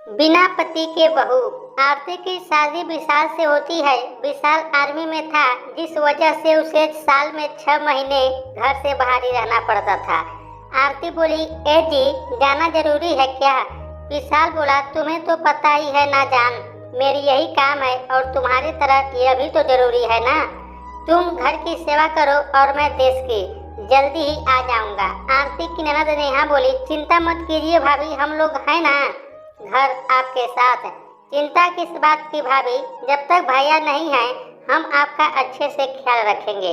बिना पति के बहू। आरती की शादी विशाल से होती है। विशाल आर्मी में था, जिस वजह से उसे साल में 6 महीने घर से बाहर ही रहना पड़ता था। आरती बोली, ए जी, जाना जरूरी है क्या? विशाल बोला, तुम्हें तो पता ही है ना जान, मेरी यही काम है और तुम्हारी तरह यह भी तो जरूरी है ना। तुम घर की सेवा करो और मैं देश की। जल्दी ही आ जाऊंगा। आरती की ननद नेहा बोली, चिंता मत कीजिए भाभी, हम लोग हैं ना घर आपके साथ। चिंता किस बात की भाभी, जब तक भैया नहीं है हम आपका अच्छे से ख्याल रखेंगे।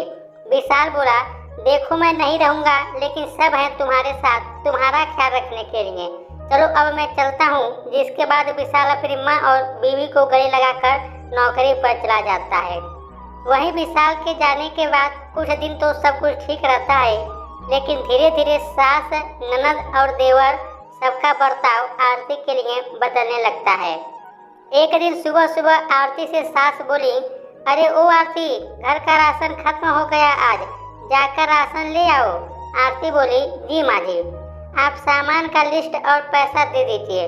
विशाल बोला, देखो मैं नहीं रहूंगा, लेकिन सब हैं तुम्हारे साथ तुम्हारा ख्याल रखने के लिए। चलो अब मैं चलता हूँ। जिसके बाद विशाल अपनी माँ और बीवी को गले लगाकर नौकरी पर चला जाता है। वहीं विशाल के जाने के बाद कुछ दिन तो सब कुछ ठीक रहता है, लेकिन धीरे धीरे सास, ननद और देवर सबका बर्ताव आरती के लिए बदलने लगता है। एक दिन सुबह सुबह आरती से सास बोली, अरे ओ आरती, घर का राशन खत्म हो गया, आज जाकर राशन ले आओ। आरती बोली, जी माँ जी। आप सामान का लिस्ट और पैसा दे दीजिए।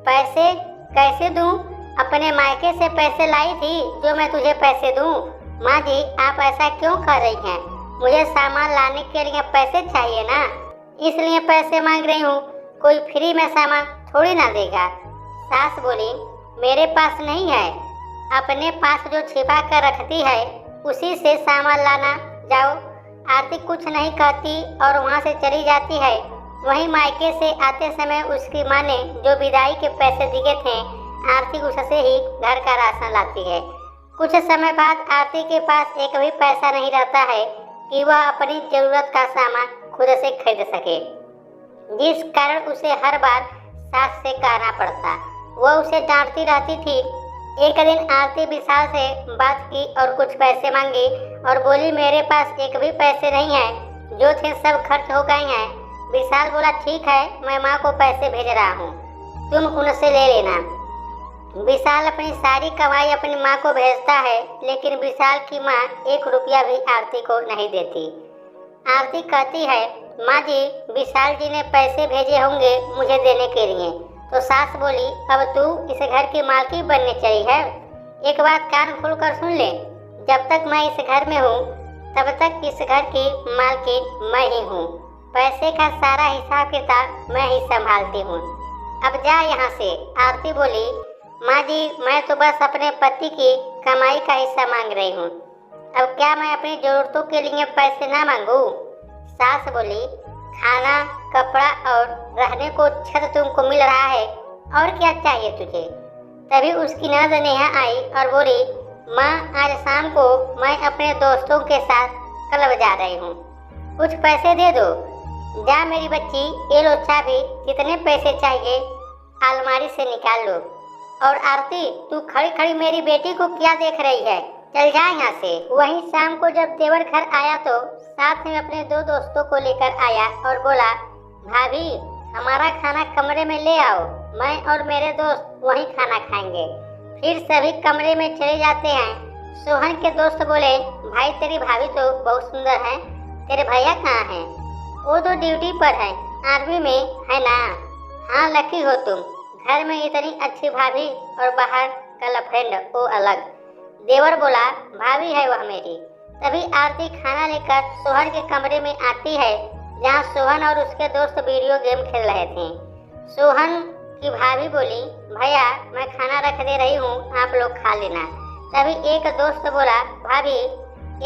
पैसे कैसे दूं? अपने मायके से पैसे लाई थी जो मैं तुझे पैसे दूं? माँ जी, आप ऐसा क्यों कर रही हैं? मुझे सामान लाने के लिए पैसे चाहिए ना, इसलिए पैसे मांग रही हूँ। कोई फ्री में सामान थोड़ी ना देगा। सास बोली, मेरे पास नहीं है, अपने पास जो छिपा कर रखती है उसी से सामान लाना जाओ। आरती कुछ नहीं कहती और वहाँ से चली जाती है। वहीं मायके से आते समय उसकी माँ ने जो विदाई के पैसे दिए थे, आरती उससे ही घर का राशन लाती है। कुछ समय बाद आरती के पास एक भी पैसा नहीं रहता है कि वह अपनी जरूरत का सामान खुद से खरीद सके, जिस कारण उसे हर बार सास से कहना पड़ता। वह उसे डांटती रहती थी। एक दिन आरती विशाल से बात की और कुछ पैसे मांगे और बोली, मेरे पास एक भी पैसे नहीं है, जो थे सब खर्च हो गए हैं। विशाल बोला, ठीक है, मैं माँ को पैसे भेज रहा हूँ, तुम उनसे ले लेना। विशाल अपनी सारी कमाई अपनी माँ को भेजता है, लेकिन विशाल की माँ 1 रुपया भी आरती को नहीं देती। आरती कहती है, माँ जी, विशाल जी ने पैसे भेजे होंगे मुझे देने के लिए। तो सास बोली, अब तू इस घर की मालकिन बनने चली है। एक बात कान खोलकर सुन ले, जब तक मैं इस घर में हूँ तब तक इस घर की मालकिन मैं ही हूँ। पैसे का सारा हिसाब किताब मैं ही संभालती हूँ। अब जा यहाँ से। आरती बोली, माँ जी, मैं तो बस अपने पति की कमाई का हिस्सा मांग रही हूँ। अब क्या मैं अपनी जरूरतों के लिए पैसे ना मांगू? सास बोली, खाना, कपड़ा और रहने को छत तुमको मिल रहा है, और क्या चाहिए तुझे? तभी उसकी ननद नेहा आई और बोली, माँ, आज शाम को मैं अपने दोस्तों के साथ क्लब जा रही हूँ, कुछ पैसे दे दो। जा मेरी बच्ची, ये लो चाबी, जितने पैसे चाहिए अलमारी से निकाल लो। और आरती, तू खड़ी खड़ी मेरी बेटी को क्या देख रही है? चल जा यहाँ से। वहीं शाम को जब देवर घर आया तो साथ में अपने 2 दोस्तों को लेकर आया और बोला, भाभी, हमारा खाना कमरे में ले आओ, मैं और मेरे दोस्त वहीं खाना खाएंगे। फिर सभी कमरे में चले जाते हैं। सोहन के दोस्त बोले, भाई तेरी भाभी तो बहुत सुंदर है, तेरे भैया कहाँ हैं? वो तो ड्यूटी पर है, आर्मी में है ना। हाँ, लकी हो तुम, घर में इतनी अच्छी भाभी और बाहर गर्लफ्रेंड वो अलग। देवर बोला, भाभी है वह मेरी। तभी आरती खाना लेकर सोहन के कमरे में आती है, जहाँ सोहन और उसके दोस्त वीडियो गेम खेल रहे थे। सोहन की भाभी बोली, भैया, मैं खाना रख दे रही हूँ, आप लोग खा लेना। तभी एक दोस्त बोला, भाभी,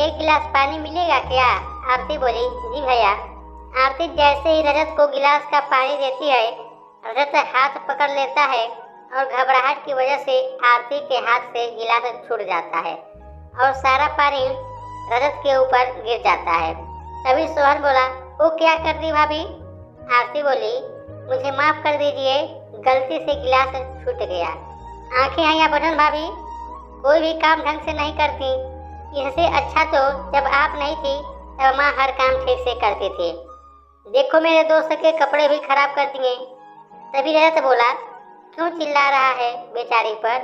1 गिलास पानी मिलेगा क्या? आरती बोली, जी भैया। आरती जैसे ही रजत को गिलास का पानी देती है, रजत हाथ पकड़ लेता है और घबराहट की वजह से आरती के हाथ से गिलास छूट जाता है और सारा पानी रजत के ऊपर गिर जाता है। तभी सोहन बोला, वो क्या कर दी भाभी? आरती बोली, मुझे माफ कर दीजिए, गलती से गिलास छूट गया। आंखें आया बटन भाभी, कोई भी काम ढंग से नहीं करती, इससे अच्छा तो जब आप नहीं थी तब माँ हर काम ठीक से करती थी। देखो मेरे दोस्त के कपड़े भी खराब कर दिए। तभी रजत बोला, क्यों चिल्ला रहा है बेचारी पर?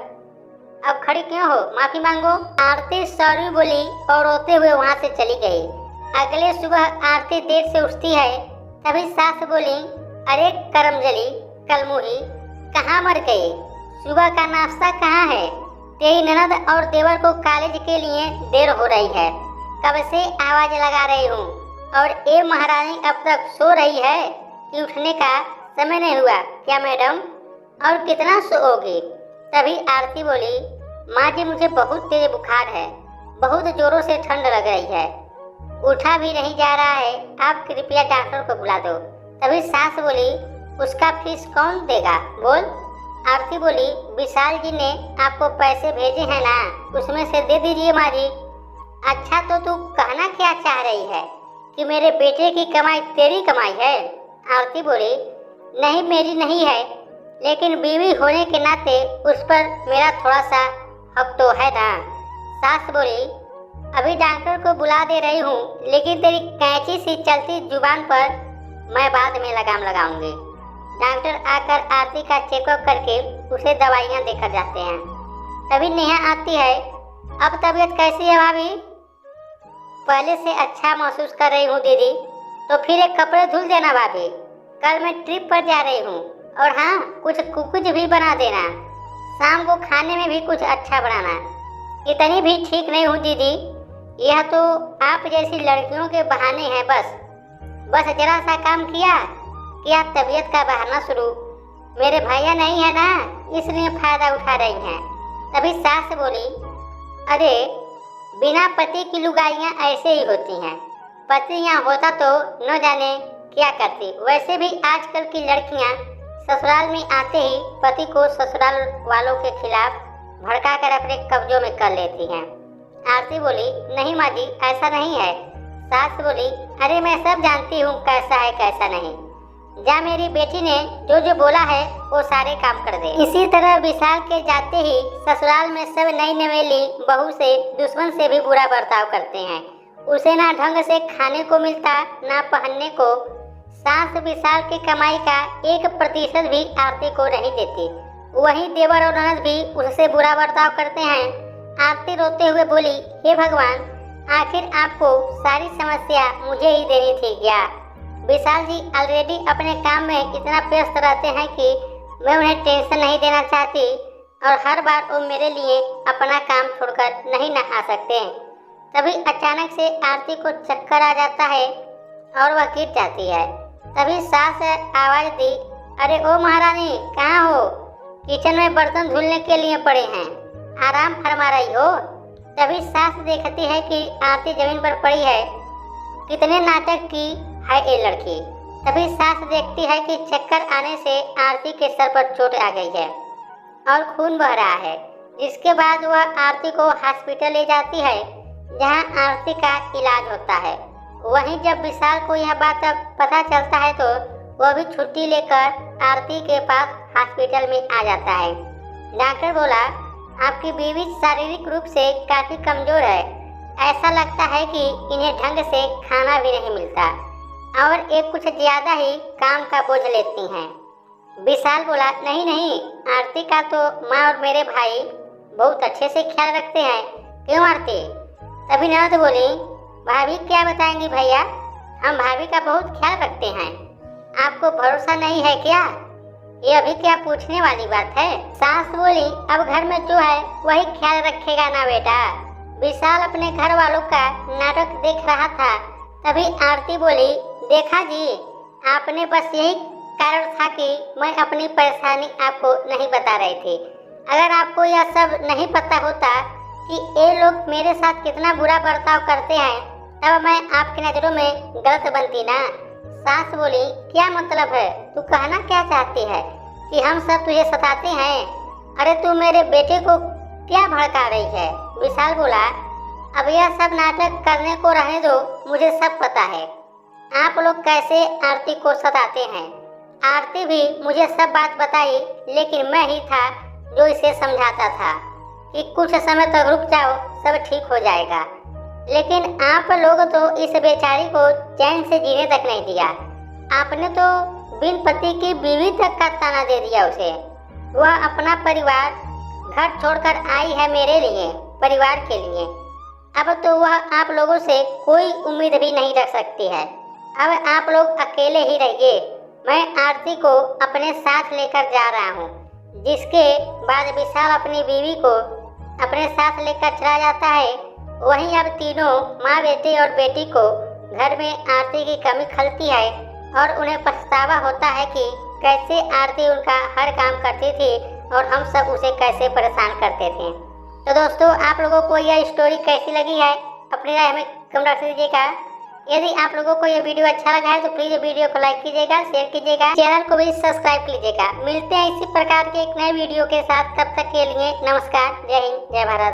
अब खड़ी क्यों हो, माफी मांगो। आरती सॉरी बोली और रोते हुए वहाँ से चली गई। अगले सुबह आरती देर से उठती है। तभी सास बोली, अरे करमजली, कलमुही, कहाँ मर गई? सुबह का नाश्ता कहाँ है? तेरी ननद और देवर को कॉलेज के लिए देर हो रही है। कब से आवाज लगा रही हूँ और ये महारानी अब तक सो रही है कि उठने का समय नहीं हुआ क्या मैडम? और कितना सोओगी? तभी आरती बोली, माँ जी मुझे बहुत तेज बुखार है, बहुत जोरों से ठंड लग रही है, उठा भी नहीं जा रहा है, आप कृपया डॉक्टर को बुला दो। तभी सास बोली, उसका फीस कौन देगा बोल? आरती बोली, विशाल जी ने आपको पैसे भेजे हैं ना, उसमें से दे दीजिए माँ जी। अच्छा तो तू कहना क्या चाह रही है कि मेरे बेटे की कमाई तेरी कमाई है? आरती बोली, नहीं मेरी नहीं है, लेकिन बीवी होने के नाते उस पर मेरा थोड़ा सा हक तो है ना। सास बोली, अभी डॉक्टर को बुला दे रही हूँ, लेकिन तेरी कैंची सी चलती जुबान पर मैं बाद में लगाम लगाऊंगी। डॉक्टर आकर आरती का चेकअप करके उसे दवाइयाँ देकर जाते हैं। तभी नेहा आती है, अब तबीयत कैसी है भाभी? पहले से अच्छा महसूस कर रही हूँ दीदी। तो फिर एक कपड़े धुल देना भाभी, कल मैं ट्रिप पर जा रही हूँ। और हाँ, कुछ भी बना देना, शाम को खाने में भी कुछ अच्छा बनाना। इतनी भी ठीक नहीं हूँ दीदी, यह तो आप जैसी लड़कियों के बहाने हैं। बस जरा सा काम किया तबीयत का बहाना शुरू। मेरे भैया नहीं है ना, इसलिए फायदा उठा रही हैं। तभी सास बोली, अरे बिना पति की लुगाइयाँ ऐसे ही होती हैं, पति यहाँ होता तो न जाने क्या करती। वैसे भी आजकल की लड़कियाँ ससुराल में आते ही पति को ससुराल वालों के खिलाफ भड़का कर अपने कब्जों में कर लेती हैं। आरती बोली, नहीं माँ जी ऐसा नहीं है। सास बोली, अरे मैं सब जानती हूँ कैसा है कैसा नहीं, जा मेरी बेटी ने जो जो बोला है वो सारे काम कर दे। इसी तरह विशाल के जाते ही ससुराल में सब नई नवेली बहू से दुश्मन से भी बुरा बर्ताव करते हैं। उसे ना ढंग से खाने को मिलता ना पहनने को। सास विशाल की कमाई का 1% भी आरती को नहीं देती। वहीं देवर और ननद भी उससे बुरा बर्ताव करते हैं। आरती रोते हुए बोली, हे भगवान, आखिर आपको सारी समस्या मुझे ही देनी थी क्या? विशाल जी ऑलरेडी अपने काम में इतना व्यस्त रहते हैं कि मैं उन्हें टेंशन नहीं देना चाहती, और हर बार वो मेरे लिए अपना काम छोड़कर नहीं ना आ सकते। तभी अचानक से आरती को चक्कर आ जाता है और वह गिर जाती है। तभी सास आवाज दी, अरे ओ महारानी कहाँ हो? किचन में बर्तन धुलने के लिए पड़े हैं, आराम फरमा रही हो? तभी सास देखती है कि आरती जमीन पर पड़ी है। कितने नाटक की है ये लड़की। तभी सास देखती है कि चक्कर आने से आरती के सर पर चोट आ गई है और खून बह रहा है। इसके बाद वह आरती को हॉस्पिटल ले जाती है, जहां आरती का इलाज होता है। वहीं जब विशाल को यह बात पता चलता है तो वह भी छुट्टी लेकर आरती के पास हॉस्पिटल में आ जाता है। डॉक्टर बोला, आपकी बीवी शारीरिक रूप से काफी कमजोर है, ऐसा लगता है कि इन्हें ढंग से खाना भी नहीं मिलता और एक कुछ ज्यादा ही काम का बोझ लेती हैं। विशाल बोला, नहीं नहीं, आरती का तो माँ और मेरे भाई बहुत अच्छे से ख्याल रखते हैं। क्यों आरती? तभी ननद बोली, भाभी क्या बताएंगी भैया, हम भाभी का बहुत ख्याल रखते हैं, आपको भरोसा नहीं है क्या? ये अभी क्या पूछने वाली बात है? सास बोली, अब घर में जो है वही ख्याल रखेगा ना बेटा। विशाल अपने घर वालों का नाटक देख रहा था। तभी आरती बोली, देखा जी, आपने बस यही कारण था कि मैं अपनी परेशानी आपको नहीं बता रही थी। अगर आपको यह सब नहीं पता होता कि ये लोग मेरे साथ कितना बुरा बर्ताव करते हैं, तब मैं आपकी नज़रों में गलत बनती ना। सास बोली, क्या मतलब है? तू कहना क्या चाहती है कि हम सब तुझे सताते हैं? अरे तू मेरे बेटे को क्या भड़का रही है? विशाल बोला, अब यह सब नाटक करने को रहने दो, मुझे सब पता है आप लोग कैसे आरती को सताते हैं। आरती भी मुझे सब बात बताई, लेकिन मैं ही था जो इसे समझाता था कि कुछ समय तक रुक जाओ, सब ठीक हो जाएगा। लेकिन आप लोग तो इस बेचारी को चैन से जीने तक नहीं दिया। आपने तो बिन पति की बीवी तक का ताना दे दिया उसे। वह अपना परिवार घर छोड़कर आई है मेरे लिए, परिवार के लिए। अब तो वह आप लोगों से कोई उम्मीद भी नहीं रख सकती है। अब आप लोग अकेले ही रहिए। मैं आरती को अपने साथ लेकर जा रहा हूँ। जिसके बाद विशाल अपनी बीवी को अपने साथ लेकर चला जाता है। वहीं अब तीनों माँ बेटे और बेटी को घर में आरती की कमी खलती है और उन्हें पछतावा होता है कि कैसे आरती उनका हर काम करती थी और हम सब उसे कैसे परेशान करते थे। तो दोस्तों, आप लोगों को यह स्टोरी कैसी लगी है अपनी राय हमें कमेंट दीजिएगा। यदि आप लोगों को यह वीडियो अच्छा लगा है तो प्लीज वीडियो को लाइक कीजिएगा, शेयर कीजिएगा, चैनल को भी सब्सक्राइब कीजिएगा। मिलते हैं इसी प्रकार के एक नए वीडियो के साथ, तब तक के लिए नमस्कार। जय हिंद, जय भारत।